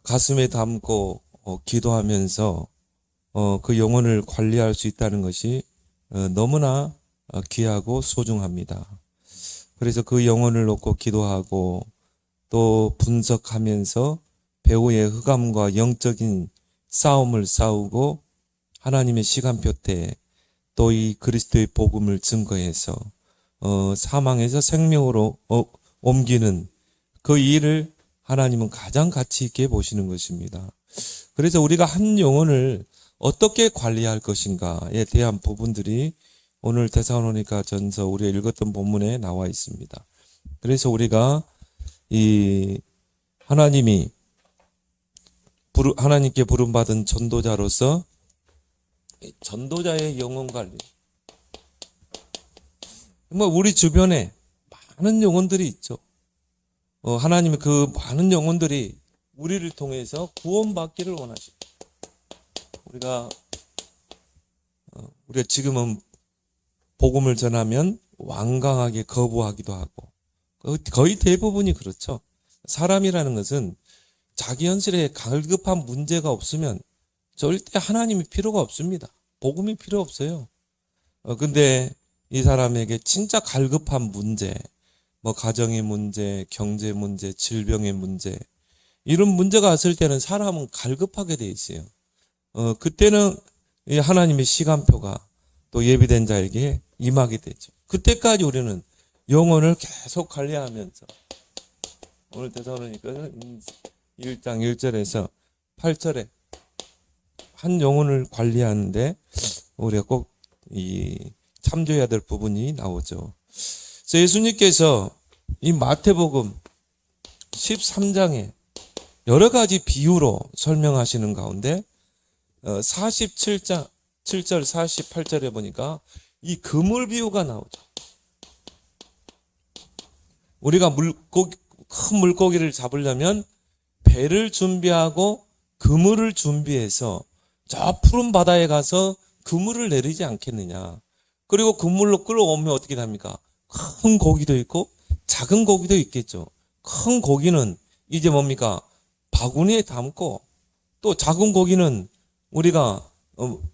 가슴에 담고 기도하면서 그 영혼을 관리할 수 있다는 것이 너무나 귀하고 소중합니다. 그래서 그 영혼을 놓고 기도하고 또 분석하면서 배우의 흑암과 영적인 싸움을 싸우고 하나님의 시간표때 또 이 그리스도의 복음을 증거해서 사망에서 생명으로 옮기는 그 일을 하나님은 가장 가치 있게 보시는 것입니다. 그래서 우리가 한 영혼을 어떻게 관리할 것인가에 대한 부분들이 오늘 데살로니가 전서 우리가 읽었던 본문에 나와 있습니다. 그래서 우리가 이 하나님께 부름받은 전도자로서 전도자의 영혼 관리, 우리 주변에 많은 영혼들이 있죠. 하나님의 그 많은 영혼들이 우리를 통해서 구원받기를 원하십니다. 우리가 지금은 복음을 전하면 완강하게 거부하기도 하고 거의 대부분이 그렇죠. 사람이라는 것은 자기 현실에 갈급한 문제가 없으면 절대 하나님이 필요가 없습니다. 복음이 필요 없어요. 근데 이 사람에게 진짜 갈급한 문제, 가정의 문제, 경제 문제, 질병의 문제, 이런 문제가 왔을 때는 사람은 갈급하게 돼 있어요. 그때는 하나님의 시간표가 또 예비된 자에게 임하게 되죠. 그때까지 우리는 영혼을 계속 관리하면서 오늘 데살로니가는 1장 1절에서 8절에 한 영혼을 관리하는데 우리가 꼭 참조해야 될 부분이 나오죠. 그래서 예수님께서 이 마태복음 13장에 여러 가지 비유로 설명하시는 가운데 47장 7절 48절에 보니까 이 그물 비유가 나오죠. 우리가 큰 물고기를 잡으려면 배를 준비하고 그물을 준비해서 저 푸른 바다에 가서 그물을 내리지 않겠느냐. 그리고 그물로 끌어오면 어떻게 됩니까? 큰 고기도 있고 작은 고기도 있겠죠. 큰 고기는 이제 뭡니까? 바구니에 담고, 또 작은 고기는 우리가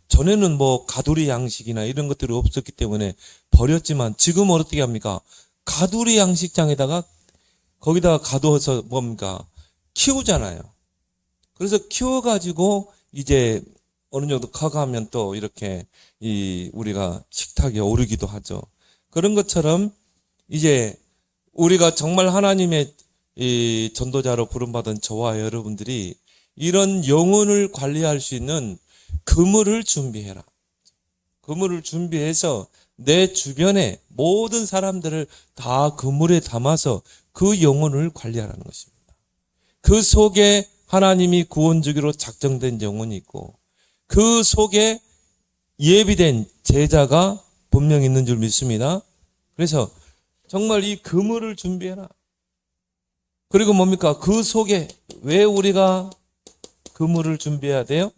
전에는 가두리 양식이나 이런 것들이 없었기 때문에 버렸지만 지금은 어떻게 합니까? 가두리 양식장에다가 거기다가 가두어서 뭡니까? 키우잖아요. 그래서 키워가지고 이제 어느 정도 커가면 또 이렇게 우리가 식탁에 오르기도 하죠. 그런 것처럼 이제 우리가 정말 하나님의 이 전도자로 부름받은 저와 여러분들이 이런 영혼을 관리할 수 있는 그물을 준비해라. 그물을 준비해서 내 주변에 모든 사람들을 다 그물에 담아서 그 영혼을 관리하라는 것입니다. 그 속에 하나님이 구원 주기로 작정된 영혼이 있고 그 속에 예비된 제자가 분명히 있는 줄 믿습니다. 그래서 정말 이 그물을 준비해라. 그리고 뭡니까? 그 속에 왜 우리가 그물을 준비해야 돼요?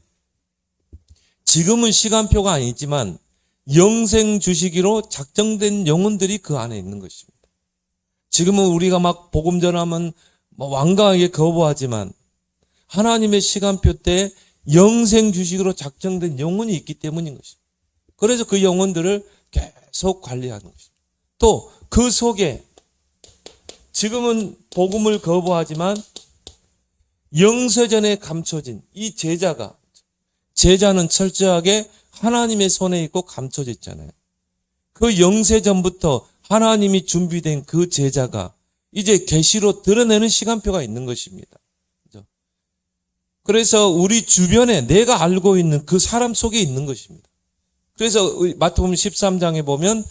지금은 시간표가 아니지만 영생 주시기로 작정된 영혼들이 그 안에 있는 것입니다. 지금은 우리가 막 복음 전하면 완강하게 거부하지만 하나님의 시간표 때 영생 주식으로 작정된 영혼이 있기 때문인 것입니다. 그래서 그 영혼들을 계속 관리하는 것입니다. 또 그 속에 지금은 복음을 거부하지만 영세전에 감춰진 이 제자는 철저하게 하나님의 손에 있고 감춰져 있잖아요. 그 영세전부터 하나님이 준비된 그 제자가 이제 계시로 드러내는 시간표가 있는 것입니다. 그래서 우리 주변에 내가 알고 있는 그 사람 속에 있는 것입니다. 그래서 마태복음 13장에 보면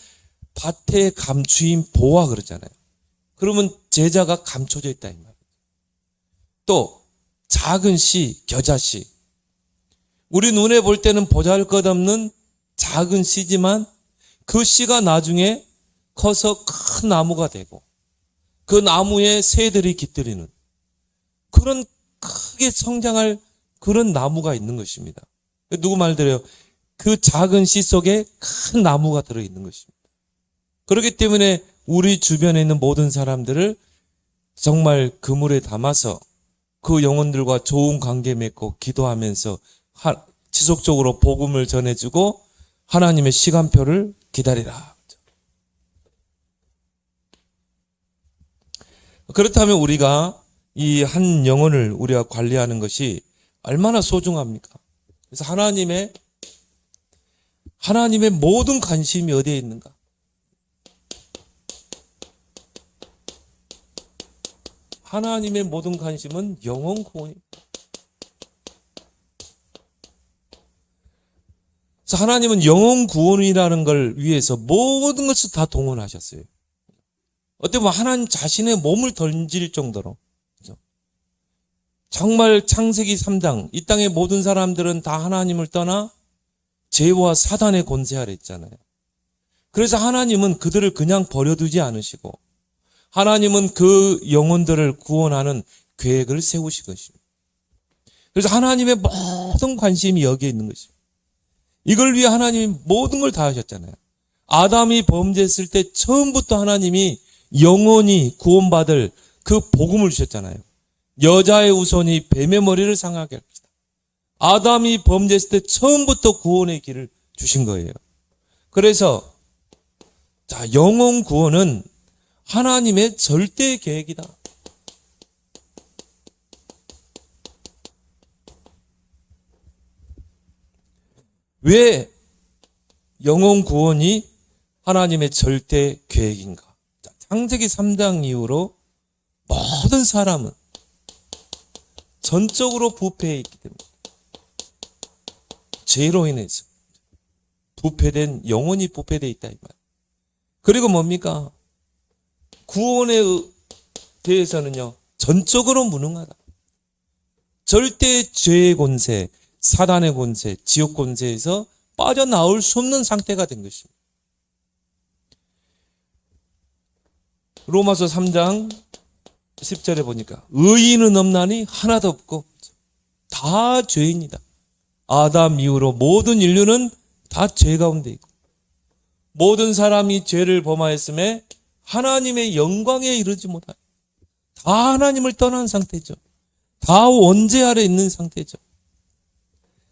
밭에 감추인 보화 그러잖아요. 그러면 제자가 감춰져 있다 이 말이에요. 또 작은 씨, 겨자씨. 우리 눈에 볼 때는 보잘것없는 작은 씨지만 그 씨가 나중에 커서 큰 나무가 되고 그 나무에 새들이 깃들이는 그런 크게 성장할 그런 나무가 있는 것입니다. 누구 말대로요? 그 작은 씨 속에 큰 나무가 들어있는 것입니다. 그렇기 때문에 우리 주변에 있는 모든 사람들을 정말 그물에 담아서 그 영혼들과 좋은 관계 맺고 기도하면서 지속적으로 복음을 전해주고 하나님의 시간표를 기다리라. 그렇다면 우리가 이 한 영혼을 우리가 관리하는 것이 얼마나 소중합니까? 그래서 하나님의 모든 관심이 어디에 있는가? 하나님의 모든 관심은 영혼 구원입니다. 그래서 하나님은 영혼 구원이라는 걸 위해서 모든 것을 다 동원하셨어요. 어떻게 보면 하나님 자신의 몸을 던질 정도로. 정말 창세기 3장, 이 땅의 모든 사람들은 다 하나님을 떠나 죄와 사단의 권세 아래 있잖아요. 그래서 하나님은 그들을 그냥 버려두지 않으시고 하나님은 그 영혼들을 구원하는 계획을 세우신 것입니다. 그래서 하나님의 모든 관심이 여기에 있는 것입니다. 이걸 위해 하나님이 모든 걸 다 하셨잖아요. 아담이 범죄했을 때 처음부터 하나님이 영혼이 구원받을 그 복음을 주셨잖아요. 여자의 후손이 뱀의 머리를 상하게 할 것이다. 아담이 범죄했을 때 처음부터 구원의 길을 주신 거예요. 그래서 영혼 구원은 하나님의 절대 계획이다. 왜 영혼 구원이 하나님의 절대 계획인가? 창세기 3장 이후로 모든 사람은 전적으로 부패해 있기 때문에 죄로 인해서 부패된 영혼이 부패되어 있다 이 말. 그리고 뭡니까? 구원에 대해서는요 전적으로 무능하다. 절대 죄의 권세, 사단의 권세, 지옥 권세에서 빠져나올 수 없는 상태가 된 것입니다. 로마서 3장 10절에 보니까 의인은 없나니 하나도 없고 다 죄인이다. 아담 이후로 모든 인류는 다 죄 가운데 있고 모든 사람이 죄를 범하였음에 하나님의 영광에 이르지 못하여 다 하나님을 떠난 상태죠. 다 원죄 아래 있는 상태죠.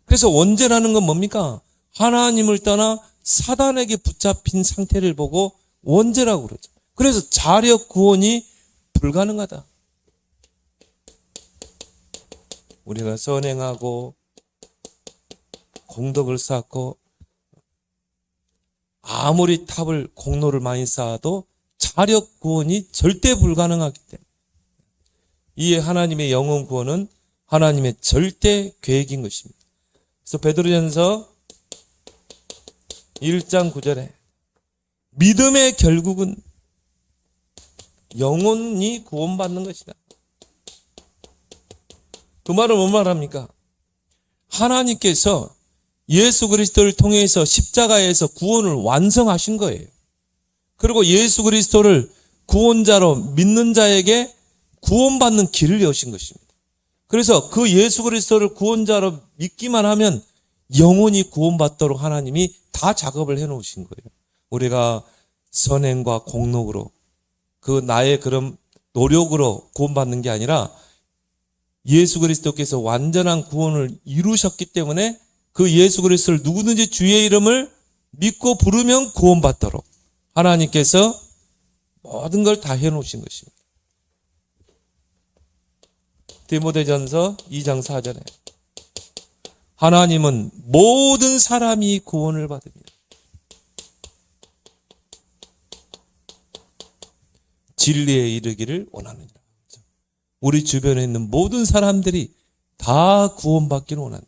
그래서 원죄라는 건 뭡니까? 하나님을 떠나 사단에게 붙잡힌 상태를 보고 원죄라고 그러죠. 그래서 자력 구원이 불가능하다. 우리가 선행하고 공덕을 쌓고 아무리 공로를 많이 쌓아도 자력 구원이 절대 불가능하기 때문에 이에 하나님의 영혼 구원은 하나님의 절대 계획인 것입니다. 그래서 베드로전서 1장 9절에 믿음의 결국은 영혼이 구원받는 것이다. 그 말은 뭔 말합니까? 하나님께서 예수 그리스도를 통해서 십자가에서 구원을 완성하신 거예요. 그리고 예수 그리스도를 구원자로 믿는 자에게 구원받는 길을 여신 것입니다. 그래서 그 예수 그리스도를 구원자로 믿기만 하면 영혼이 구원받도록 하나님이 다 작업을 해놓으신 거예요. 우리가 선행과 공덕으로 그 나의 그런 노력으로 구원받는 게 아니라 예수 그리스도께서 완전한 구원을 이루셨기 때문에 그 예수 그리스도를 누구든지 주의 이름을 믿고 부르면 구원받도록 하나님께서 모든 걸 다 해놓으신 것입니다. 디모데전서 2장 4절에 하나님은 모든 사람이 구원을 받으며 진리에 이르기를 원하느니라. 우리 주변에 있는 모든 사람들이 다 구원받기를 원한다.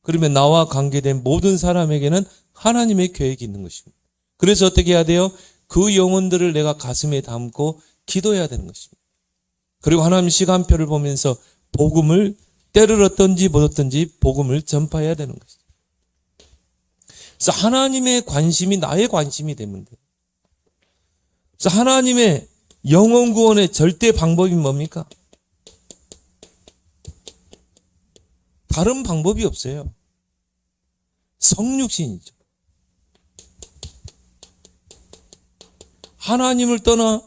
그러면 나와 관계된 모든 사람에게는 하나님의 계획이 있는 것입니다. 그래서 어떻게 해야 돼요? 그 영혼들을 내가 가슴에 담고 기도해야 되는 것입니다. 그리고 하나님 시간표를 보면서 복음을 때를 얻든지 못 얻든지 복음을 전파해야 되는 것입니다. 그래서 하나님의 관심이 나의 관심이 되면 돼요. 그래서 하나님의 영혼 구원의 절대 방법이 뭡니까? 다른 방법이 없어요. 성육신이죠. 하나님을 떠나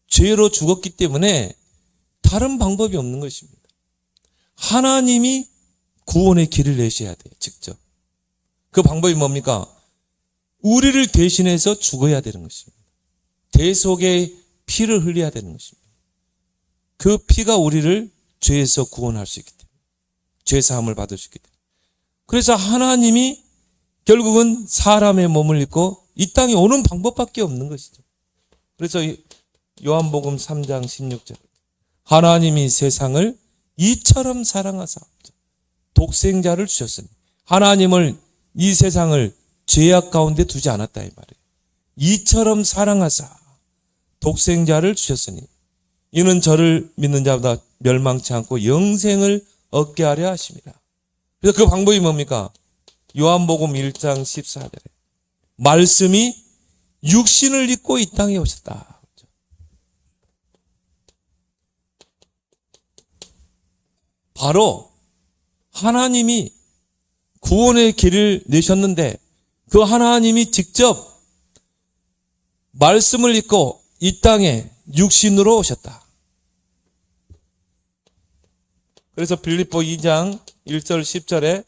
죄로 죽었기 때문에 다른 방법이 없는 것입니다. 하나님이 구원의 길을 내셔야 돼요. 직접. 그 방법이 뭡니까? 우리를 대신해서 죽어야 되는 것입니다. 대속의 피를 흘려야 되는 것입니다. 그 피가 우리를 죄에서 구원할 수 있기 때문에, 죄사함을 받을 수 있기 때문에. 그래서 하나님이 결국은 사람의 몸을 입고 이 땅에 오는 방법밖에 없는 것이죠. 그래서 요한복음 3장 16절, 하나님이 세상을 이처럼 사랑하사 독생자를 주셨으니, 하나님을, 이 세상을 죄악 가운데 두지 않았다 이 말이에요. 이처럼 사랑하사 독생자를 주셨으니 이는 저를 믿는 자보다 멸망치 않고 영생을 얻게 하려 하심이라. 그래서 그 방법이 뭡니까? 요한복음 1장 14절에 말씀이 육신을 입고 이 땅에 오셨다. 바로 하나님이 구원의 길을 내셨는데 그 하나님이 직접 말씀을 입고 이 땅에 육신으로 오셨다. 그래서 빌립보 2장 1절 10절에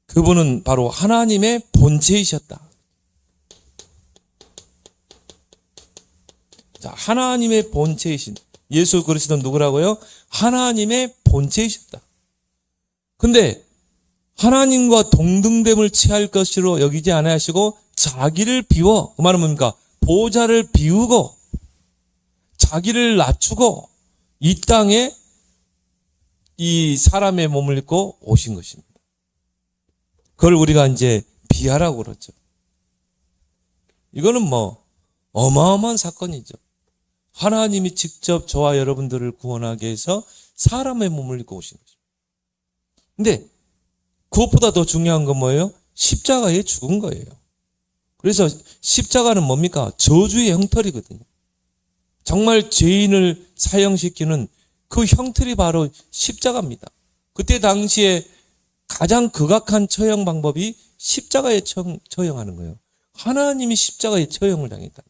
그분은 바로 하나님의 본체이셨다. 자, 하나님의 본체이신 예수 그리스도는 누구라고요? 하나님의 본체이셨다. 근데 하나님과 동등됨을 취할 것으로 여기지 아니하시고 자기를 비워, 그 말은 뭡니까? 보좌를 비우고 자기를 낮추고 이 땅에 이 사람의 몸을 입고 오신 것입니다. 그걸 우리가 이제 비하라고 그러죠. 이거는 어마어마한 사건이죠. 하나님이 직접 저와 여러분들을 구원하기 위해서 사람의 몸을 입고 오신 거죠. 근데 그것보다 더 중요한 건 뭐예요? 십자가에 죽은 거예요. 그래서 십자가는 뭡니까? 저주의 형틀이거든요. 정말 죄인을 사형시키는 그 형틀이 바로 십자가입니다. 그때 당시에 가장 극악한 처형 방법이 십자가에 처형하는 거예요. 하나님이 십자가에 처형을 당했다.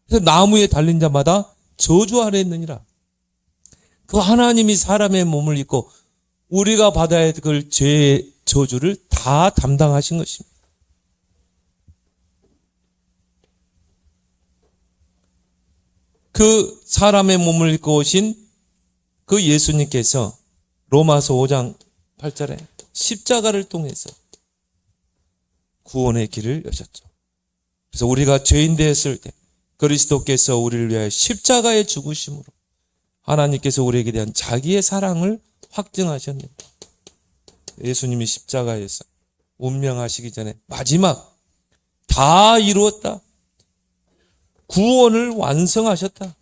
그래서 나무에 달린 자마다 저주 아래 있느니라. 그 하나님이 사람의 몸을 입고 우리가 받아야 될 죄의 저주를 다 담당하신 것입니다. 그 사람의 몸을 입고 오신 그 예수님께서 로마서 5장 8절에 십자가를 통해서 구원의 길을 여셨죠. 그래서 우리가 죄인 되었을 때 그리스도께서 우리를 위하여 십자가에 죽으심으로 하나님께서 우리에게 대한 자기의 사랑을 확증하셨는데, 예수님이 십자가에서 운명하시기 전에 마지막 다 이루었다, 구원을 완성하셨다.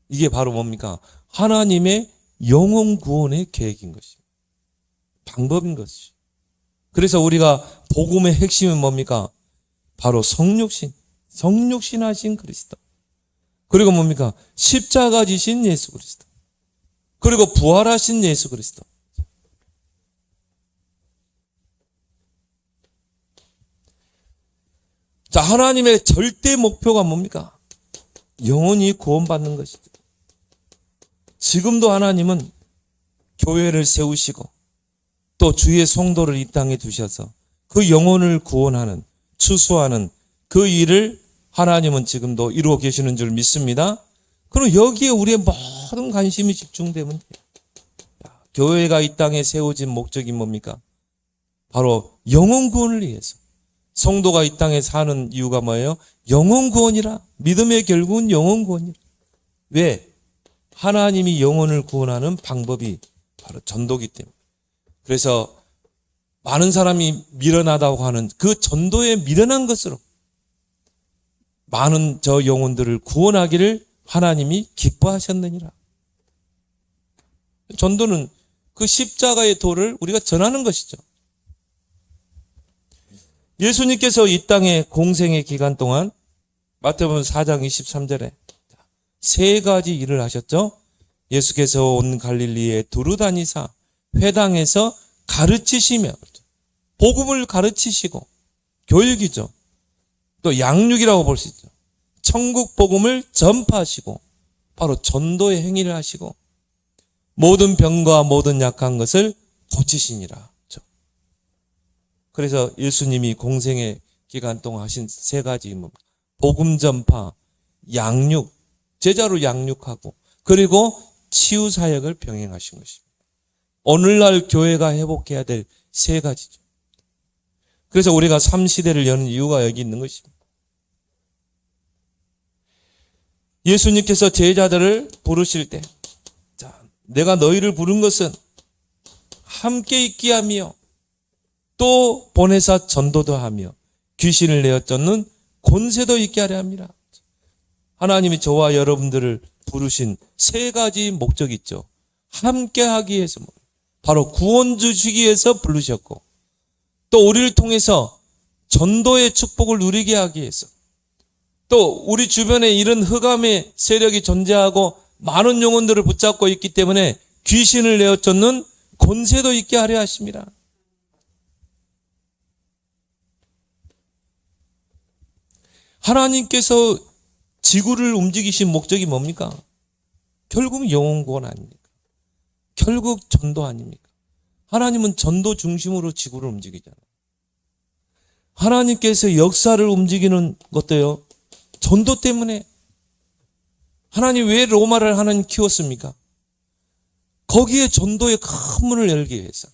이게 바로 뭡니까? 하나님의 영혼 구원의 계획인 것입니다. 방법인 것이죠. 그래서 우리가 복음의 핵심은 뭡니까? 바로 성육신 하신 그리스도. 그리고 뭡니까? 십자가 지신 예수 그리스도. 그리고 부활하신 예수 그리스도. 자, 하나님의 절대 목표가 뭡니까? 영혼이 구원받는 것이죠. 지금도 하나님은 교회를 세우시고 또 주의 성도를 이 땅에 두셔서 그 영혼을 구원하는, 추수하는 그 일을 하나님은 지금도 이루어 계시는 줄 믿습니다. 그럼 여기에 우리의 모든 관심이 집중되면 돼요. 교회가 이 땅에 세워진 목적이 뭡니까? 바로 영혼 구원을 위해서. 성도가 이 땅에 사는 이유가 뭐예요? 영혼 구원이라. 믿음의 결국은 영혼 구원이라. 왜? 하나님이 영혼을 구원하는 방법이 바로 전도기 때문에. 그래서 많은 사람이 미련하다고 하는 그 전도에 미련한 것으로 많은 저 영혼들을 구원하기를 하나님이 기뻐하셨느니라. 전도는 그 십자가의 도를 우리가 전하는 것이죠. 예수님께서 이 땅에 공생의 기간 동안 마태복음 4장 23절에 세 가지 일을 하셨죠. 예수께서 온 갈릴리에 두루 다니사 회당에서 가르치시며, 복음을 가르치시고, 교육이죠. 또 양육이라고 볼 수 있죠. 천국 복음을 전파하시고 바로 전도의 행위를 하시고 모든 병과 모든 약한 것을 고치시니라. 그래서 예수님이 공생의 기간 동안 하신 세 가지 뭡니까? 복음 전파, 양육, 제자로 양육하고 그리고 치유 사역을 병행하신 것입니다. 오늘날 교회가 회복해야 될 세 가지죠. 그래서 우리가 3시대를 여는 이유가 여기 있는 것입니다. 예수님께서 제자들을 부르실 때, 자, 내가 너희를 부른 것은 함께 있게 하며 또 보내사 전도도 하며 귀신을 내어 쫓는 권세도 있게 하려 합니다. 하나님이 저와 여러분들을 부르신 세 가지 목적이 있죠. 함께 하기 위해서 바로 구원 주시기 위해서 부르셨고 또 우리를 통해서 전도의 축복을 누리게 하기 위해서 또 우리 주변에 이런 흑암의 세력이 존재하고 많은 영혼들을 붙잡고 있기 때문에 귀신을 내어 쫓는 권세도 있게 하려 하십니다. 하나님께서 지구를 움직이신 목적이 뭡니까? 결국 영혼 구원 아닙니까? 결국 전도 아닙니까? 하나님은 전도 중심으로 지구를 움직이잖아요. 하나님께서 역사를 움직이는 것도요, 전도 때문에. 하나님 왜 로마를 하나님 키웠습니까? 거기에 전도의 큰 문을 열기 위해서.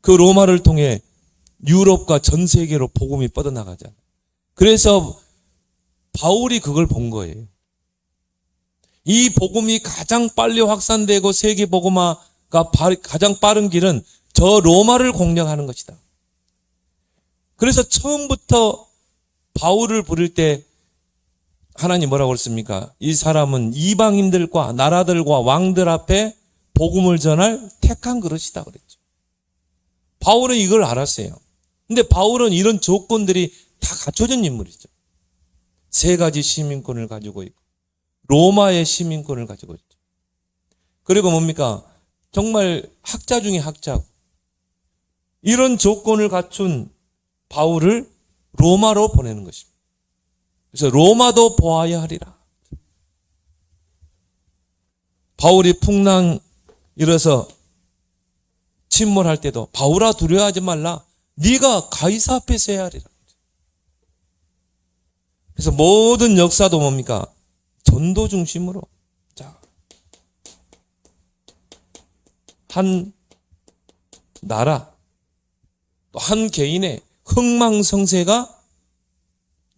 그 로마를 통해 유럽과 전 세계로 복음이 뻗어나가잖아요. 그래서 바울이 그걸 본 거예요. 이 복음이 가장 빨리 확산되고 세계 복음화가 가장 빠른 길은 저 로마를 공략하는 것이다. 그래서 처음부터 바울을 부를 때 하나님 뭐라고 그랬습니까? 이 사람은 이방인들과 나라들과 왕들 앞에 복음을 전할 택한 그릇이다 그랬죠. 바울은 이걸 알았어요. 근데 바울은 이런 조건들이 다 갖춰진 인물이죠. 세 가지 시민권을 가지고 있고 로마의 시민권을 가지고 있죠. 그리고 뭡니까? 정말 학자 중에 학자고 이런 조건을 갖춘 바울을 로마로 보내는 것입니다. 그래서 로마도 보아야 하리라. 바울이 풍랑 일어서 침몰할 때도 바울아 두려워하지 말라. 네가 가이사 앞에서 해야 하리라. 그래서 모든 역사도 뭡니까? 전도 중심으로. 자, 한 나라, 또 한 개인의 흥망성쇠가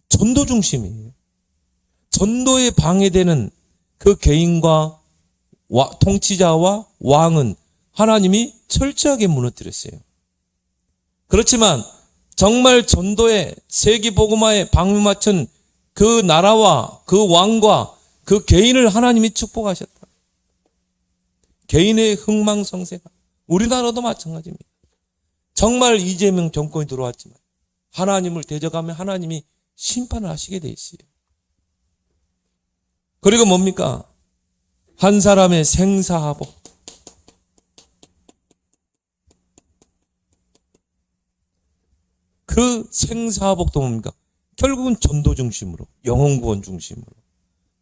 전도 중심이에요. 전도에 방해되는 그 개인과 통치자와 왕은 하나님이 철저하게 무너뜨렸어요. 그렇지만 정말 전도에 세계 복음화에 방미 맞춘 그 나라와 그 왕과 그 개인을 하나님이 축복하셨다. 개인의 흥망성쇠가 우리나라도 마찬가지입니다. 정말 이재명 정권이 들어왔지만 하나님을 대적하면 하나님이 심판을 하시게 돼 있어요. 그리고 뭡니까? 한 사람의 생사하복. 그 생사하복도 뭡니까? 결국은 전도 중심으로, 영혼 구원 중심으로.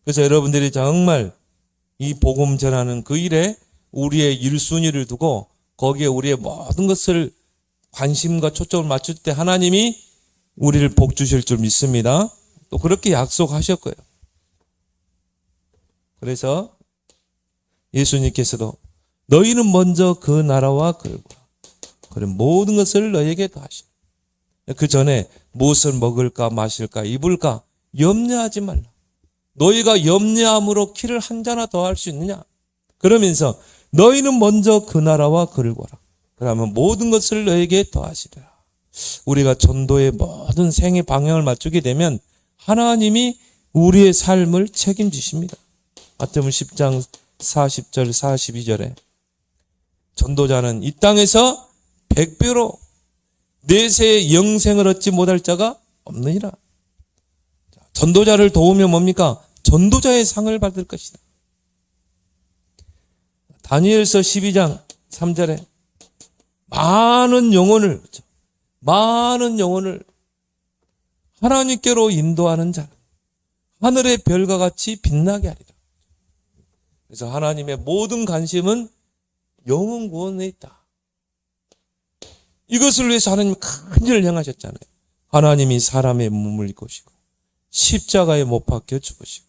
그래서 여러분들이 정말 이 복음 전하는 그 일에 우리의 1순위를 두고 거기에 우리의 모든 것을 관심과 초점을 맞출 때 하나님이 우리를 복 주실 줄 믿습니다. 또 그렇게 약속하셨고요. 그래서 예수님께서도 너희는 먼저 그 나라와 그를 구하라. 그럼 모든 것을 너에게 더하시라. 그 전에 무엇을 먹을까 마실까 입을까 염려하지 말라. 너희가 염려함으로 키를 한 자나 더 할 수 있느냐? 그러면서 너희는 먼저 그 나라와 그를 구하라. 그러면 모든 것을 너에게 더하시리라. 우리가 전도의 모든 생의 방향을 맞추게 되면 하나님이 우리의 삶을 책임지십니다. 마태복음 10장 40절 42절에 전도자는 이 땅에서 100배로 내세의 영생을 얻지 못할 자가 없느니라. 전도자를 도우면 뭡니까? 전도자의 상을 받을 것이다. 다니엘서 12장 3절에 많은 영혼을 하나님께로 인도하는 자, 하늘의 별과 같이 빛나게 하리라. 그래서 하나님의 모든 관심은 영혼 구원에 있다. 이것을 위해서 하나님이 큰 일을 행하셨잖아요. 하나님이 사람의 몸을 입으시고 십자가에 못 박혀 죽으시고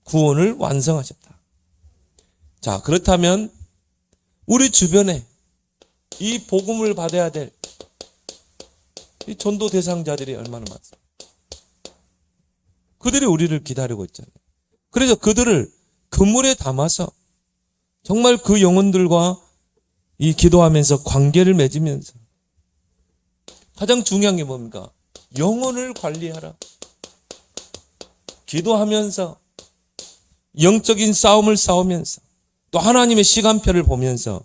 구원을 완성하셨다. 자, 그렇다면 우리 주변에 이 복음을 받아야 될 이 전도 대상자들이 얼마나 많습니까? 그들이 우리를 기다리고 있잖아요. 그래서 그들을 그물에 담아서 정말 그 영혼들과 이 기도하면서 관계를 맺으면서 가장 중요한 게 뭡니까? 영혼을 관리하라. 기도하면서 영적인 싸움을 싸우면서 또 하나님의 시간표를 보면서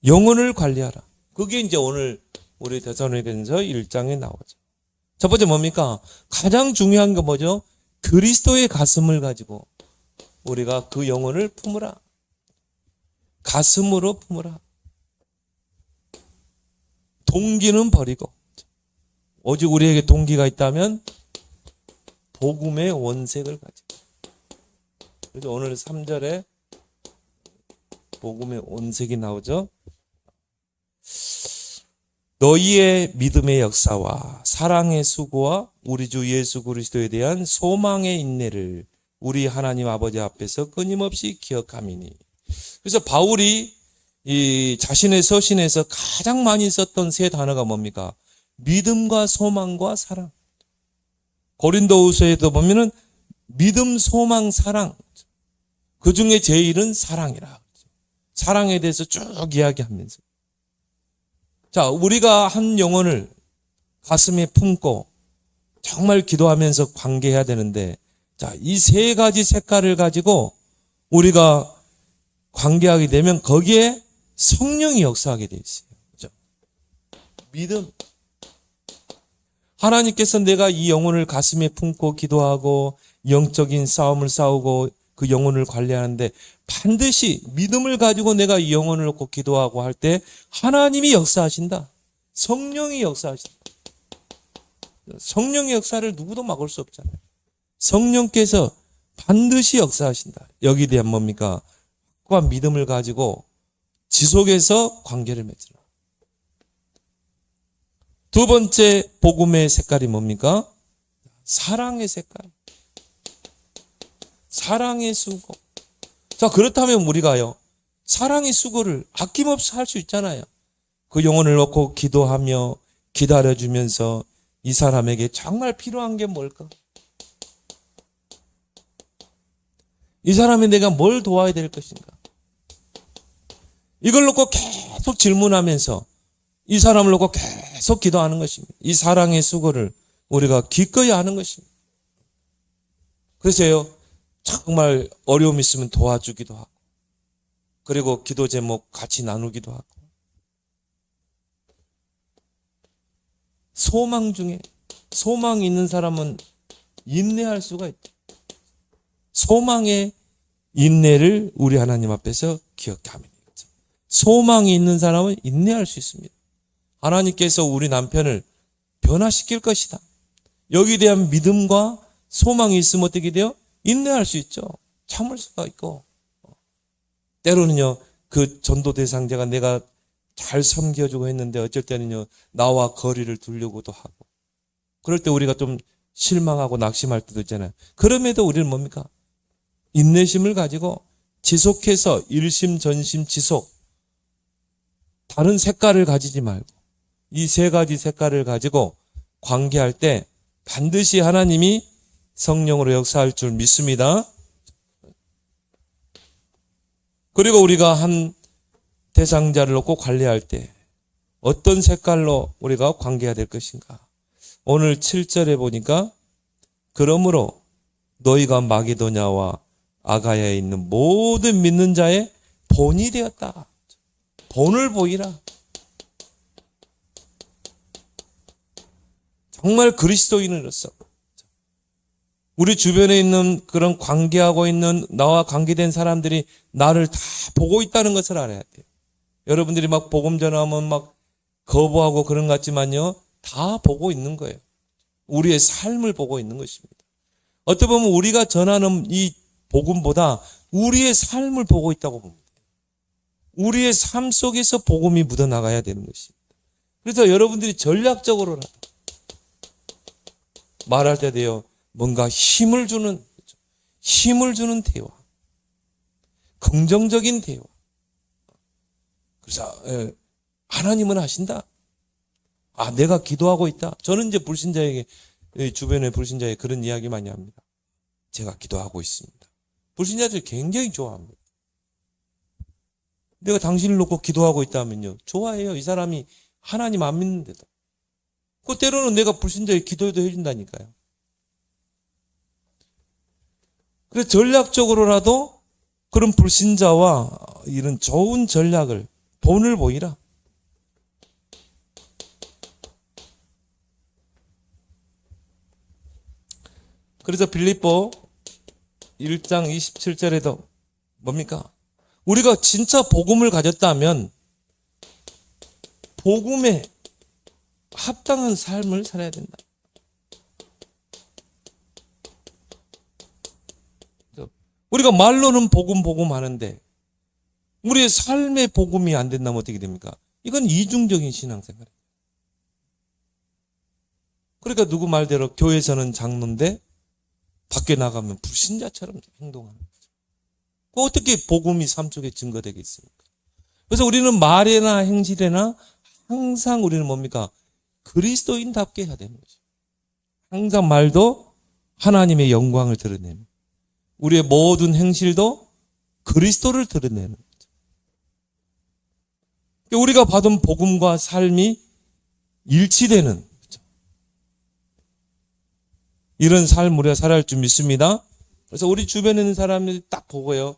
영혼을 관리하라. 그게 이제 오늘 우리 데살로니가전서 1장에 나오죠. 첫 번째 뭡니까? 가장 중요한 게 뭐죠? 그리스도의 가슴을 가지고 우리가 그 영혼을 품으라. 가슴으로 품으라. 동기는 버리고 오직 우리에게 동기가 있다면 복음의 원색을 가지고. 그래서 오늘 3절에 복음의 원색이 나오죠. 너희의 믿음의 역사와 사랑의 수고와 우리 주 예수 그리스도에 대한 소망의 인내를 우리 하나님 아버지 앞에서 끊임없이 기억함이니. 그래서 바울이 이 자신의 서신에서 가장 많이 썼던 세 단어가 뭡니까? 믿음과 소망과 사랑. 고린도후서에도 보면은 믿음, 소망, 사랑. 그 중에 제일은 사랑이라. 사랑에 대해서 쭉 이야기하면서. 자, 우리가 한 영혼을 가슴에 품고 정말 기도하면서 관계해야 되는데, 자, 이 세 가지 색깔을 가지고 우리가 관계하게 되면 거기에 성령이 역사하게 돼 있어요. 그죠? 믿음. 하나님께서 내가 이 영혼을 가슴에 품고 기도하고 영적인 싸움을 싸우고 그 영혼을 관리하는데 반드시 믿음을 가지고 내가 이 영혼을 놓고 기도하고 할 때 하나님이 역사하신다. 성령이 역사하신다. 성령의 역사를 누구도 막을 수 없잖아요. 성령께서 반드시 역사하신다. 여기에 대한 뭡니까? 확고한 믿음을 가지고 지속해서 관계를 맺으라. 두 번째 복음의 색깔이 뭡니까? 사랑의 색깔. 사랑의 수고. 자, 그렇다면 우리가요, 사랑의 수고를 아낌없이 할 수 있잖아요. 그 영혼을 놓고 기도하며 기다려주면서 이 사람에게 정말 필요한 게 뭘까? 이 사람이 내가 뭘 도와야 될 것인가? 이걸 놓고 계속 질문하면서 이 사람을 놓고 계속 기도하는 것입니다. 이 사랑의 수고를 우리가 기꺼이 하는 것입니다. 그래서요, 정말 어려움 있으면 도와주기도 하고, 그리고 기도 제목 같이 나누기도 하고, 소망 중에 소망이 있는 사람은 인내할 수가 있다. 소망의 인내를 우리 하나님 앞에서 기억하면 되겠죠. 소망이 있는 사람은 인내할 수 있습니다. 하나님께서 우리 남편을 변화시킬 것이다. 여기에 대한 믿음과 소망이 있으면 어떻게 돼요? 인내할 수 있죠. 참을 수가 있고. 때로는요, 그 전도 대상자가 내가 잘 섬겨주고 했는데 어쩔 때는요, 나와 거리를 두려고도 하고. 그럴 때 우리가 좀 실망하고 낙심할 때도 있잖아요. 그럼에도 우리는 뭡니까? 인내심을 가지고 지속해서 일심, 전심, 지속. 다른 색깔을 가지지 말고 이 세 가지 색깔을 가지고 관계할 때 반드시 하나님이 성령으로 역사할 줄 믿습니다. 그리고 우리가 한 대상자를 놓고 관리할 때 어떤 색깔로 우리가 관계해야 될 것인가? 오늘 7절에 보니까 그러므로 너희가 마게도냐와 아가야에 있는 모든 믿는 자의 본이 되었다. 본을 보이라. 정말 그리스도인으로서 우리 주변에 있는 그런 관계하고 있는 나와 관계된 사람들이 나를 다 보고 있다는 것을 알아야 돼요. 여러분들이 막 복음 전하면 막 거부하고 그런 것 같지만요, 다 보고 있는 거예요. 우리의 삶을 보고 있는 것입니다. 어떻게 보면 우리가 전하는 이 복음보다 우리의 삶을 보고 있다고 봅니다. 우리의 삶 속에서 복음이 묻어나가야 되는 것입니다. 그래서 여러분들이 전략적으로 말할 때 돼요. 뭔가 힘을 주는 대화. 긍정적인 대화. 그래서 하나님은 하신다. 내가 기도하고 있다. 저는 이제 불신자에게, 주변의 불신자에 그런 이야기 많이 합니다. 제가 기도하고 있습니다. 불신자들이 굉장히 좋아합니다. 내가 당신을 놓고 기도하고 있다면요. 좋아해요. 이 사람이 하나님 안 믿는데도. 그 때로는 내가 불신자에게 기도도 해준다니까요. 그래서 전략적으로라도 그런 불신자와 이런 좋은 전략을, 본을 보이라. 그래서 빌립보 1장 27절에도 뭡니까? 우리가 진짜 복음을 가졌다면 복음에 합당한 삶을 살아야 된다. 우리가 말로는 복음 하는데 우리의 삶의 복음이 안 된다면 어떻게 됩니까? 이건 이중적인 신앙생활이에요. 그러니까 누구 말대로 교회에서는 장로인데 밖에 나가면 불신자처럼 행동하는 거죠. 어떻게 복음이 삶 속에 증거되겠습니까? 그래서 우리는 말에나 행실에나 항상 우리는 뭡니까? 그리스도인답게 해야 되는 거죠. 항상 말도 하나님의 영광을 드러내는, 우리의 모든 행실도 그리스도를 드러내는 거죠. 우리가 받은 복음과 삶이 일치되는 거죠. 이런 삶 우리가 살아야 할 줄 믿습니다. 그래서 우리 주변에 있는 사람들이 딱 보고요.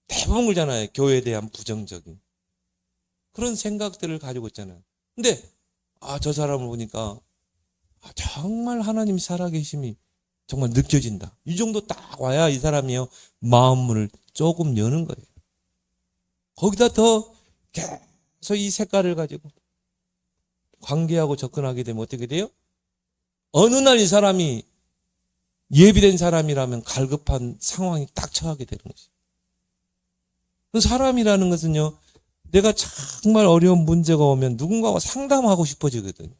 대부분 그러잖아요. 교회에 대한 부정적인 그런 생각들을 가지고 있잖아요. 근데 저 사람을 보니까 정말 하나님 살아계심이 정말 느껴진다. 이 정도 딱 와야 이 사람이요 마음문을 조금 여는 거예요. 거기다 더 계속 이 색깔을 가지고 관계하고 접근하게 되면 어떻게 돼요? 어느 날 이 사람이 예비된 사람이라면 갈급한 상황이 딱 처하게 되는 거죠. 사람이라는 것은요, 내가 정말 어려운 문제가 오면 누군가와 상담하고 싶어지거든요.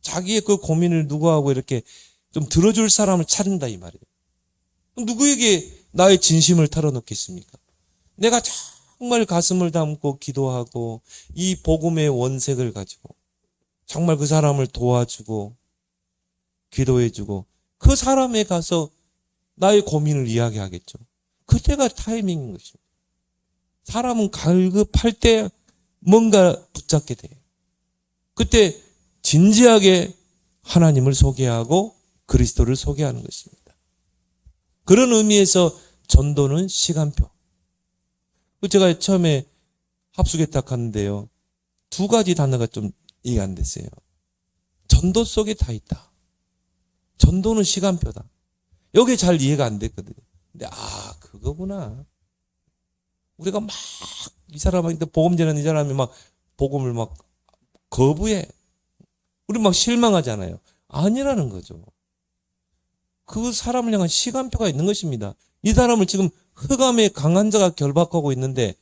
자기의 그 고민을 누구하고 이렇게 좀 들어줄 사람을 찾는다 이 말이에요. 누구에게 나의 진심을 털어놓겠습니까? 내가 정말 가슴을 담고 기도하고 이 복음의 원색을 가지고 정말 그 사람을 도와주고 기도해주고 그 사람에 가서 나의 고민을 이야기하겠죠. 그때가 타이밍인 것입니다. 사람은 갈급할 때 뭔가 붙잡게 돼요. 그때 진지하게 하나님을 소개하고 그리스도를 소개하는 것입니다. 그런 의미에서 전도는 시간표. 제가 처음에 합숙에 딱 갔는데요. 두 가지 단어가 좀 이해 안 됐어요. 전도 속에 다 있다. 전도는 시간표다. 여기 잘 이해가 안 됐거든요. 근데 그거구나. 우리가 막 이 사람한테 복음 전하는 이 사람이 막 복음을 막 거부해. 우리 막 실망하잖아요. 아니라는 거죠. 그 사람을 향한 시간표가 있는 것입니다. 이 사람을 지금 흑암의 강한 자가 결박하고 있는데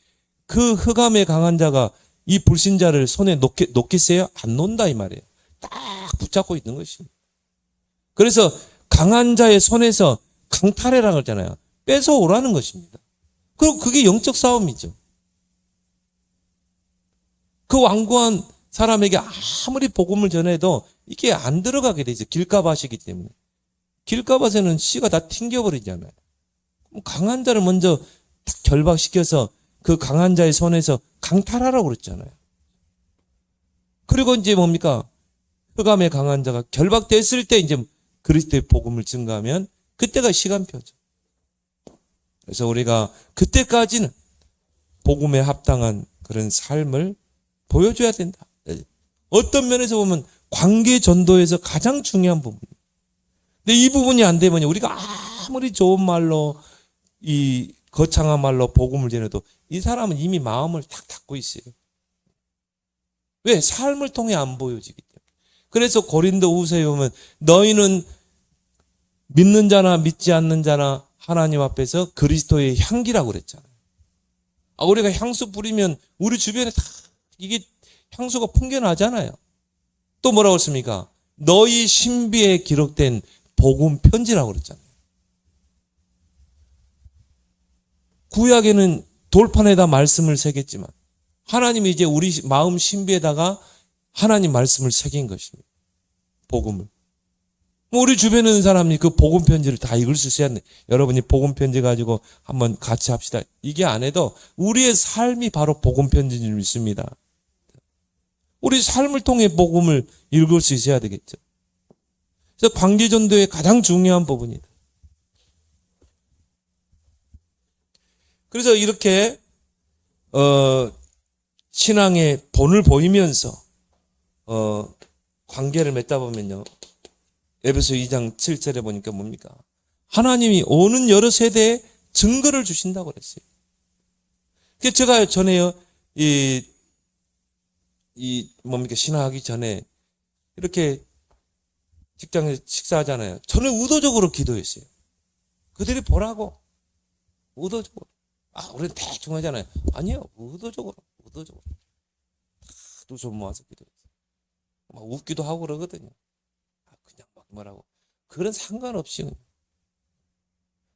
그 흑암의 강한 자가 이 불신자를 손에 놓겠어요? 안 놓는다 이 말이에요. 딱 붙잡고 있는 것입니다. 그래서 강한 자의 손에서 강탈해라고 했잖아요. 뺏어오라는 것입니다. 그리고 그게 영적 싸움이죠. 그 완고한 사람에게 아무리 복음을 전해도 이게 안 들어가게 되죠. 길가밭이기 때문에. 길가밭에는 씨가 다 튕겨버리잖아요. 강한 자를 먼저 딱 결박시켜서 그 강한 자의 손에서 강탈하라고 그랬잖아요. 그리고 이제 뭡니까? 흑암의 강한 자가 결박됐을 때 이제 그리스도의 복음을 증가하면 그때가 시간표죠. 그래서 우리가 그때까지는 복음에 합당한 그런 삶을 보여줘야 된다. 어떤 면에서 보면 관계 전도에서 가장 중요한 부분입니다. 근데 이 부분이 안 되면 우리가 아무리 좋은 말로 이 거창한 말로 복음을 전해도 이 사람은 이미 마음을 탁 닫고 있어요. 왜? 삶을 통해 안 보여지기 때문에. 그래서 고린도후서에 보면 너희는 믿는 자나 믿지 않는 자나 하나님 앞에서 그리스도의 향기라고 그랬잖아요. 우리가 향수 뿌리면 우리 주변에 다 이게 향수가 풍겨나잖아요. 또 뭐라고 했습니까? 너희 신비에 기록된 복음 편지라고 그랬잖아요. 구약에는 돌판에다 말씀을 새겼지만 하나님이 이제 우리 마음 신비에다가 하나님 말씀을 새긴 것입니다. 복음을. 우리 주변에 있는 사람이 그 복음 편지를 다 읽을 수 있어야 하는데 여러분이 복음 편지 가지고 한번 같이 합시다. 이게 안 해도 우리의 삶이 바로 복음 편지인 줄 믿습니다. 우리 삶을 통해 복음을 읽을 수 있어야 되겠죠. 그래서 관계전도의 가장 중요한 부분이다. 그래서 이렇게 신앙의 본을 보이면서 관계를 맺다 보면요. 에베소 2장 7절에 보니까 뭡니까? 하나님이 오는 여러 세대에 증거를 주신다고 그랬어요. 그래서 제가 전에요, 신앙하기 전에 이렇게 직장에서 식사하잖아요. 저는 의도적으로 기도했어요. 그들이 보라고. 의도적으로. 우리는 대충 하잖아요. 아니요. 의도적으로. 두 손 모아서 기도했어요. 막 웃기도 하고 그러거든요. 그냥 막 뭐라고. 그런 상관없이.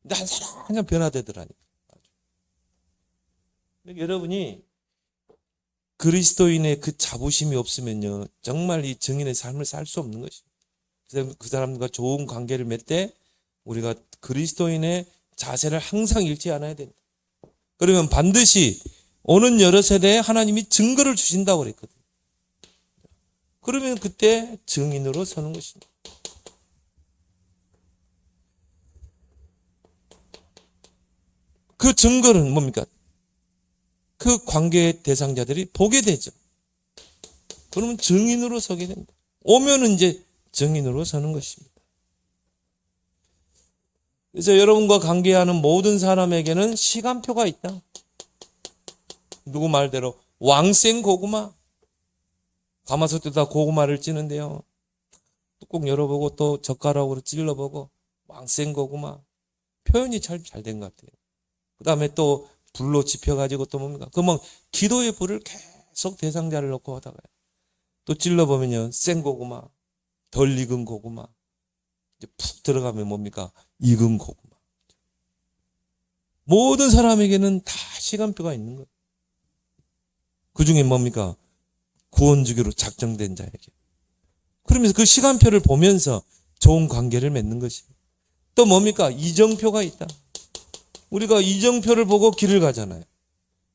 근데 한 사람 한 사람 변화되더라니까. 근데 여러분이 그리스도인의 그 자부심이 없으면요. 정말 이 증인의 삶을 살 수 없는 것입니다. 그래서 그 사람과 좋은 관계를 맺을 때 우리가 그리스도인의 자세를 항상 잃지 않아야 된다. 그러면 반드시 오는 여러 세대에 하나님이 증거를 주신다고 그랬거든요. 그러면 그때 증인으로 서는 것입니다. 그 증거는 뭡니까? 그 관계의 대상자들이 보게 되죠. 그러면 증인으로 서게 됩니다. 오면은 이제 증인으로 서는 것입니다. 그래서 여러분과 관계하는 모든 사람에게는 시간표가 있다. 누구 말대로 왕생 고구마. 가마솥에다 고구마를 찌는데요. 뚜껑 열어보고 또 젓가락으로 찔러보고 왕생 고구마. 표현이 잘 된 것 같아요. 그 다음에 또 불로 지펴가지고 또 뭡니까? 그러면 기도의 불을 계속 대상자를 놓고 하다가요. 또 찔러보면요. 생 고구마, 덜 익은 고구마. 이제 푹 들어가면 뭡니까? 익은 고구마. 모든 사람에게는 다 시간표가 있는 거예요. 그 중에 뭡니까? 구원주기로 작정된 자에게. 그러면서 그 시간표를 보면서 좋은 관계를 맺는 것입니다. 또 뭡니까? 이정표가 있다. 우리가 이정표를 보고 길을 가잖아요.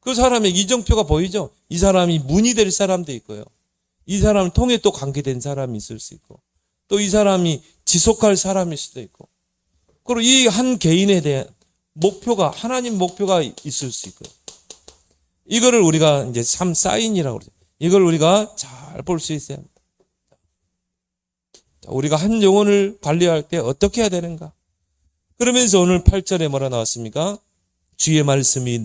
그 사람의 이정표가 보이죠? 이 사람이 문이 될 사람도 있고요. 이 사람을 통해 또 관계된 사람이 있을 수 있고, 또 이 사람이 지속할 사람일 수도 있고, 그리고 이 한 개인에 대한 목표가, 하나님 목표가 있을 수 있고요. 이거를 우리가 이제 사인이라고 그러죠. 이걸 우리가 잘 볼 수 있어야 합니다. 우리가 한 영혼을 관리할 때 어떻게 해야 되는가? 그러면서 오늘 8절에 뭐라 나왔습니까? 주의 말씀이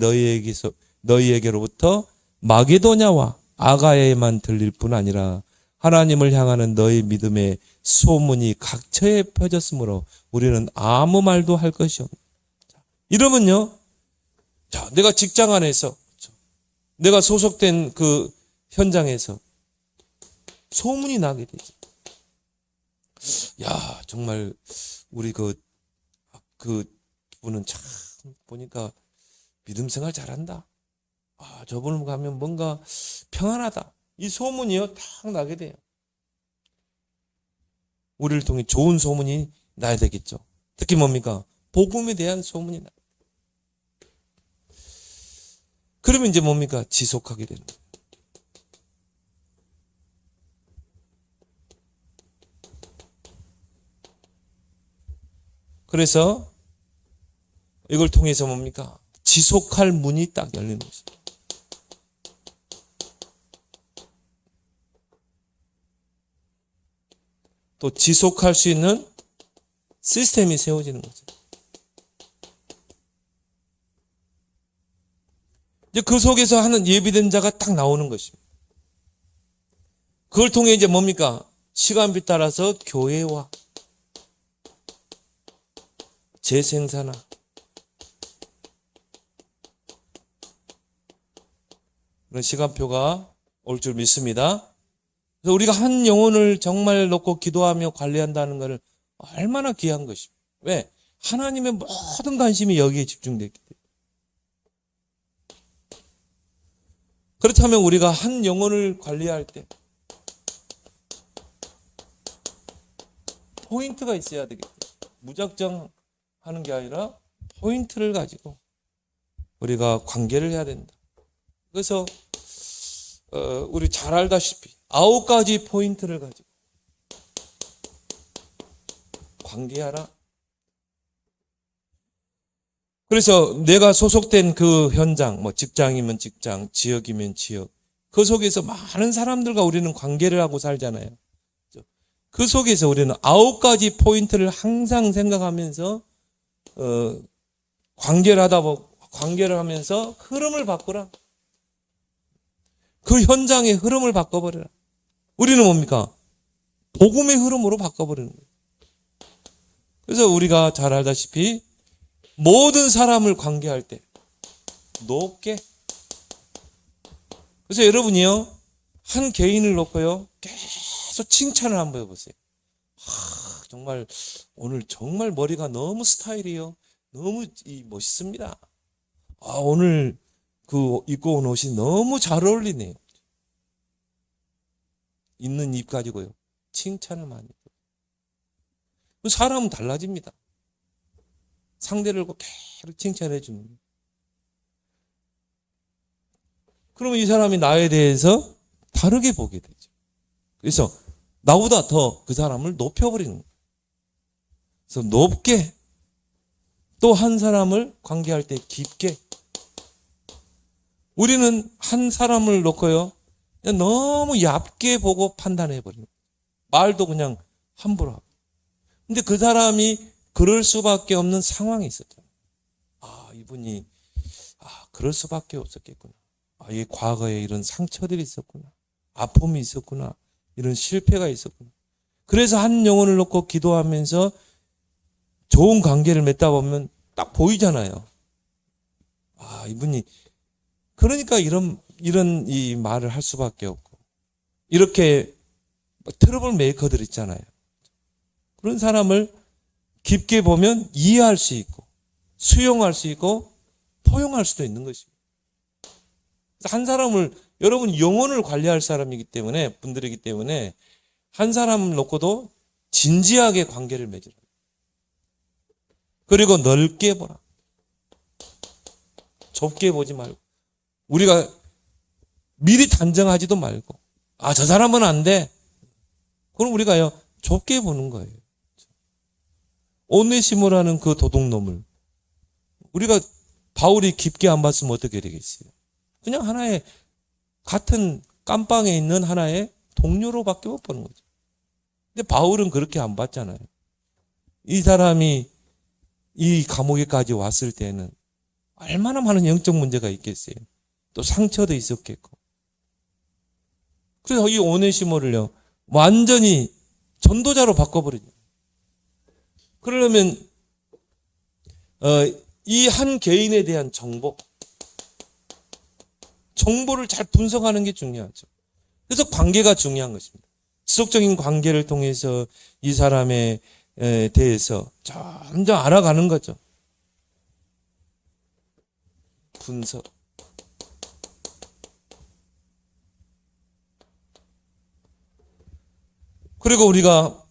너희에게로부터 마게도냐와 아가야에만 들릴 뿐 아니라 하나님을 향하는 너희 믿음의 소문이 각처에 퍼졌으므로 우리는 아무 말도 할 것이 없다. 이러면요, 자, 내가 직장 안에서, 내가 소속된 그 현장에서 소문이 나게 되죠. 야, 정말 우리 그 분은 참 보니까 믿음 생활 잘한다. 저분을 가면 뭔가 평안하다. 이 소문이요, 탁 나게 돼요. 우리를 통해 좋은 소문이 나야 되겠죠. 특히 뭡니까? 복음에 대한 소문이 나. 그러면 이제 뭡니까? 지속하게 되는 거예요. 그래서 이걸 통해서 뭡니까? 지속할 문이 딱 열리는 것입니다. 또 지속할 수 있는 시스템이 세워지는 거죠. 이제 그 속에서 하는 예비된 자가 딱 나오는 것입니다. 그걸 통해 이제 뭡니까? 시간에 따라서 교회와 재생산화. 그런 시간표가 올 줄 믿습니다. 그래서 우리가 한 영혼을 정말 놓고 기도하며 관리한다는 것을 얼마나 귀한 것입니다. 왜? 하나님의 모든 관심이 여기에 집중됐기 때문에. 그렇다면 우리가 한 영혼을 관리할 때 포인트가 있어야 되겠죠. 무작정 하는 게 아니라 포인트를 가지고 우리가 관계를 해야 된다. 그래서 우리 잘 알다시피 9가지 포인트를 가지고 관계하라. 그래서 내가 소속된 그 현장, 뭐 직장이면 직장, 지역이면 지역, 그 속에서 많은 사람들과 우리는 관계를 하고 살잖아요. 그 속에서 우리는 9가지 포인트를 항상 생각하면서 관계를 하면서 흐름을 바꾸라. 그 현장의 흐름을 바꿔버려라. 우리는 뭡니까? 복음의 흐름으로 바꿔버리는 거예요. 그래서 우리가 잘 알다시피 모든 사람을 관계할 때 높게. 그래서 여러분이요, 한 개인을 놓고요 계속 칭찬을 한번 해보세요. 정말 오늘 정말 머리가 너무 스타일이요, 너무 멋있습니다. 오늘 그 입고 온 옷이 너무 잘 어울리네요. 있는 입 가지고요 칭찬을 많이 해요. 사람은 달라집니다. 상대를 계속 칭찬해 주는 거예요. 그러면 이 사람이 나에 대해서 다르게 보게 되죠. 그래서 나보다 더 그 사람을 높여버리는 거예요. 그래서 높게, 또 한 사람을 관계할 때 깊게. 우리는 한 사람을 놓고요 그냥 너무 얕게 보고 판단해 버리는 거예요. 말도 그냥 함부로 하고. 근데 그 사람이 그럴 수밖에 없는 상황이 있었잖아요. 이분이 그럴 수밖에 없었겠구나. 이 과거에 이런 상처들이 있었구나. 아픔이 있었구나. 이런 실패가 있었구나. 그래서 한 영혼을 놓고 기도하면서 좋은 관계를 맺다 보면 딱 보이잖아요. 이분이 그러니까 이런 이 말을 할 수밖에 없고, 이렇게 트러블 메이커들 있잖아요. 그런 사람을 깊게 보면 이해할 수 있고 수용할 수 있고 포용할 수도 있는 것입니다. 한 사람을, 여러분 영혼을 관리할 사람이기 때문에, 분들이기 때문에 한 사람을 놓고도 진지하게 관계를 맺으라. 그리고 넓게 보라. 좁게 보지 말고. 우리가 미리 단정하지도 말고 저 사람은 안 돼. 그럼 우리가요 좁게 보는 거예요. 오네시모라는 그 도둑놈을 우리가 바울이 깊게 안 봤으면 어떻게 되겠어요? 그냥 하나의 같은 깜빵에 있는 하나의 동료로밖에 못 보는 거죠. 근데 바울은 그렇게 안 봤잖아요. 이 사람이 이 감옥에까지 왔을 때는 얼마나 많은 영적 문제가 있겠어요. 또 상처도 있었겠고. 그래서 이 오네시모를요 완전히 전도자로 바꿔버리죠. 그러려면 이 한 개인에 대한 정보를 잘 분석하는 게 중요하죠. 그래서 관계가 중요한 것입니다. 지속적인 관계를 통해서 이 사람에 대해서 점점 알아가는 거죠. 분석. 그리고 우리가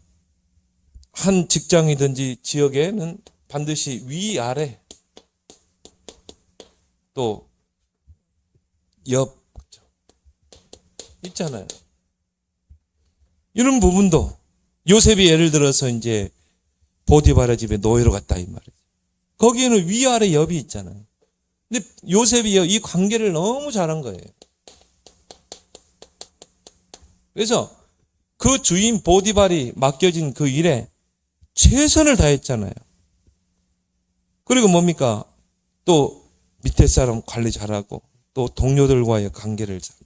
한 직장이든지 지역에는 반드시 위아래 또 옆 있잖아요. 이런 부분도 요셉이 예를 들어서 이제 보디바라 집에 노예로 갔다 이 말이죠. 거기에는 위아래 옆이 있잖아요. 근데 요셉이 이 관계를 너무 잘한 거예요. 그래서 그 주인 보디발이 맡겨진 그 일에 최선을 다했잖아요. 그리고 뭡니까? 또 밑에 사람 관리 잘하고 또 동료들과의 관계를 잘.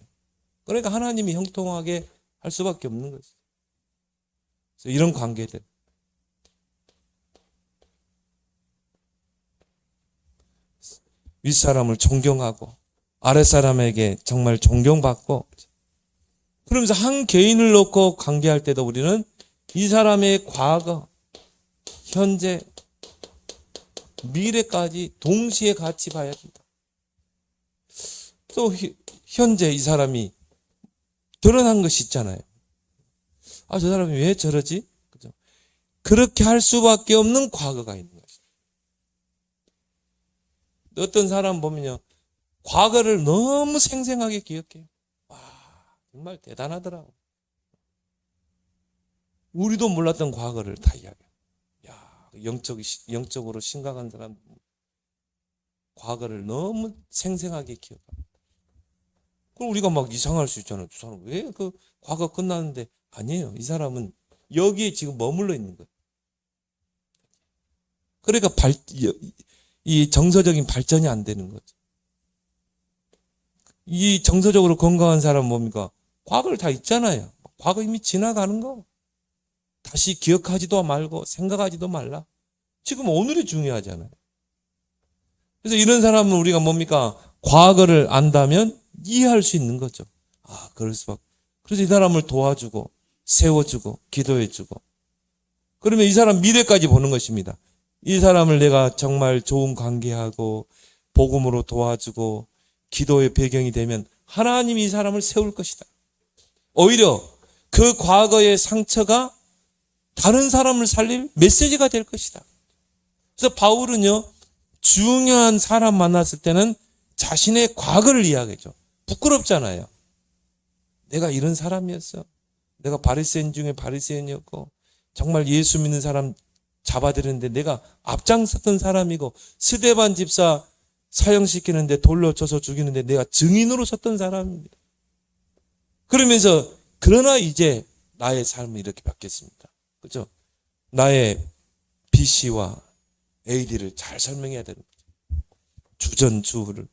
그러니까 하나님이 형통하게 할 수밖에 없는 거죠. 그래서 이런 관계들. 윗사람을 존경하고 아랫사람에게 정말 존경받고, 그러면서 한 개인을 놓고 관계할 때도 우리는 이 사람의 과거, 현재, 미래까지 동시에 같이 봐야 된다. 또 현재 이 사람이 드러난 것이 있잖아요. 아, 저 사람이 왜 저러지? 그죠? 그렇게 할 수밖에 없는 과거가 있는 것이죠. 어떤 사람 보면요, 과거를 너무 생생하게 기억해요. 와, 정말 대단하더라고. 우리도 몰랐던 과거를 다 이야기해요. 야, 영적으로 심각한 사람, 과거를 너무 생생하게 기억합니다. 그럼 우리가 막 이상할 수 있잖아요. 저 사람 왜 그 과거 끝났는데? 아니에요. 이 사람은 여기에 지금 머물러 있는 거예요. 그러니까 이 정서적인 발전이 안 되는 거죠. 이 정서적으로 건강한 사람은 뭡니까? 과거를 다 잊잖아요. 과거 이미 지나가는 거. 다시 기억하지도 말고 생각하지도 말라. 지금 오늘이 중요하잖아요. 그래서 이런 사람은 우리가 뭡니까? 과거를 안다면 이해할 수 있는 거죠. 아, 그럴 수밖에. 그래서 이 사람을 도와주고 세워주고 기도해주고, 그러면 이 사람 미래까지 보는 것입니다. 이 사람을 내가 정말 좋은 관계하고 복음으로 도와주고 기도의 배경이 되면 하나님이 이 사람을 세울 것이다. 오히려 그 과거의 상처가 다른 사람을 살릴 메시지가 될 것이다. 그래서 바울은요, 중요한 사람 만났을 때는 자신의 과거를 이야기하죠. 부끄럽잖아요. 내가 이런 사람이었어. 내가 바리새인 중에 바리새인이었고 정말 예수 믿는 사람 잡아들였는데 내가 앞장섰던 사람이고, 스데반 집사 사형시키는데 돌로 쳐서 죽이는데 내가 증인으로 섰던 사람입니다. 그러면서 그러나 이제 나의 삶은 이렇게 바뀌었습니다. 그렇죠? 나의 BC와 AD를 잘 설명해야 되는 거죠. 주전주후를.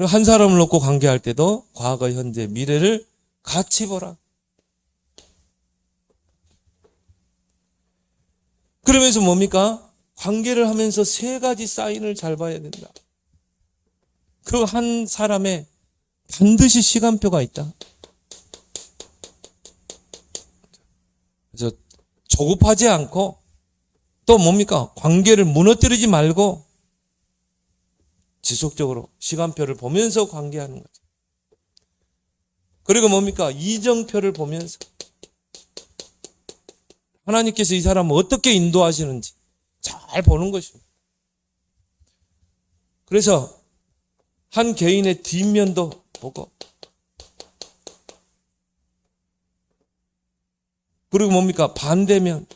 한 사람을 놓고 관계할 때도 과거, 현재, 미래를 같이 보라. 그러면서 뭡니까? 관계를 하면서 세 가지 사인을 잘 봐야 된다. 그 한 사람의 반드시 시간표가 있다. 그래서 조급하지 않고, 또 뭡니까? 관계를 무너뜨리지 말고 지속적으로 시간표를 보면서 관계하는 거죠. 그리고 뭡니까? 이정표를 보면서 하나님께서 이 사람을 어떻게 인도하시는지 잘 보는 것입니다. 그래서 한 개인의 뒷면도 보고, 그리고 뭡니까? 반대면,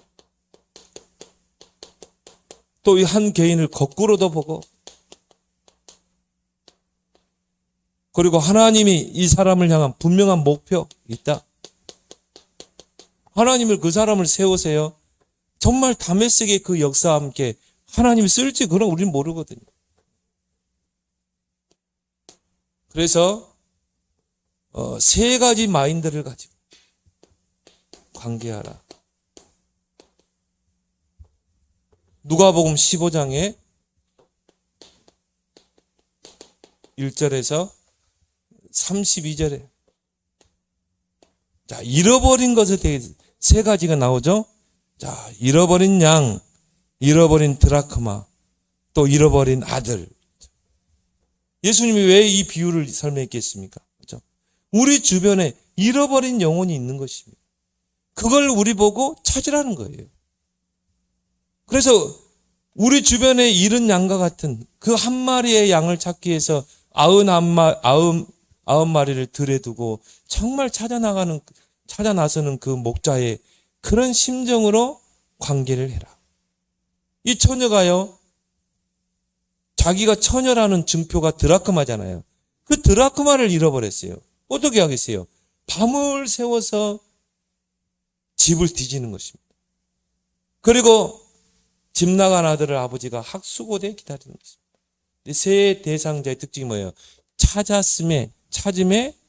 또 이 한 개인을 거꾸로도 보고, 그리고 하나님이 이 사람을 향한 분명한 목표 있다. 하나님을, 그 사람을 세우세요. 정말 다메섹의 그 역사와 함께 하나님이 쓸지 그런 우리는 모르거든요. 그래서 세 가지 마인드를 가지고 관계하라. 누가복음 15장에 1절에서 32절에 자, 잃어버린 것에 대해서 세 가지가 나오죠. 자, 잃어버린 양, 잃어버린 드라크마, 또 잃어버린 아들. 예수님이 왜 이 비유를 설명했겠습니까? 그렇죠? 우리 주변에 잃어버린 영혼이 있는 것입니다. 그걸 우리 보고 찾으라는 거예요. 그래서 우리 주변에 잃은 양과 같은 그 한 마리의 양을 찾기 위해서 99마리를 들에 두고 정말 찾아 나서는 그 목자의 그런 심정으로 관계를 해라. 이 처녀가요, 자기가 처녀라는 증표가 드라크마잖아요. 그 드라크마를 잃어버렸어요. 어떻게 하겠어요? 밤을 새워서 집을 뒤지는 것입니다. 그리고 집 나간 아들을 아버지가 학수고대에 기다리는 것입니다. 세 대상자의 특징이 뭐예요? 찾음에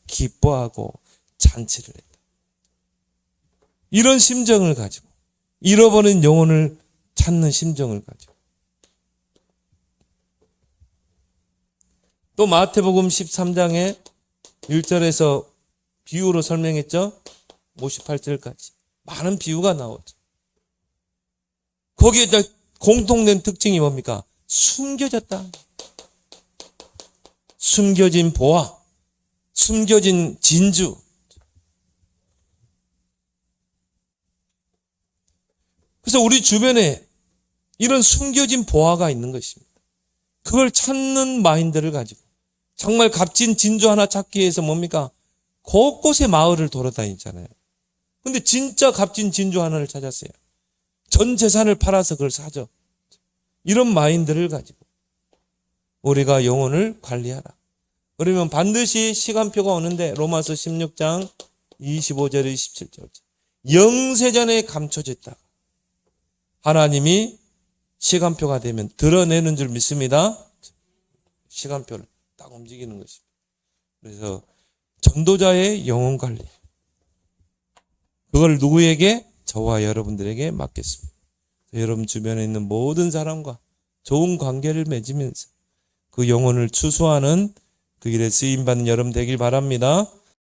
기뻐하고 잔치를 했다. 이런 심정을 가지고, 잃어버린 영혼을 찾는 심정을 가지고. 또 마태복음 13장에 1절에서 비유로 설명했죠. 58절까지 많은 비유가 나오죠. 거기에 공통된 특징이 뭡니까? 숨겨졌다. 숨겨진 보화, 숨겨진 진주. 그래서 우리 주변에 이런 숨겨진 보화가 있는 것입니다. 그걸 찾는 마인드를 가지고 정말 값진 진주 하나 찾기 위해서 뭡니까? 곳곳에 마을을 돌아다니잖아요. 근데 진짜 값진 진주 하나를 찾았어요. 전 재산을 팔아서 그걸 사죠. 이런 마인드를 가지고 우리가 영혼을 관리하라. 그러면 반드시 시간표가 오는데 로마서 16장 25절 27절 영세전에 감춰졌다가 하나님이 시간표가 되면 드러내는 줄 믿습니다. 시간표를 딱 움직이는 것입니다. 그래서 전도자의 영혼 관리, 그걸 누구에게? 저와 여러분들에게 맡겠습니다. 여러분 주변에 있는 모든 사람과 좋은 관계를 맺으면서 그 영혼을 추수하는 그 일에 쓰임받는 여러분 되길 바랍니다.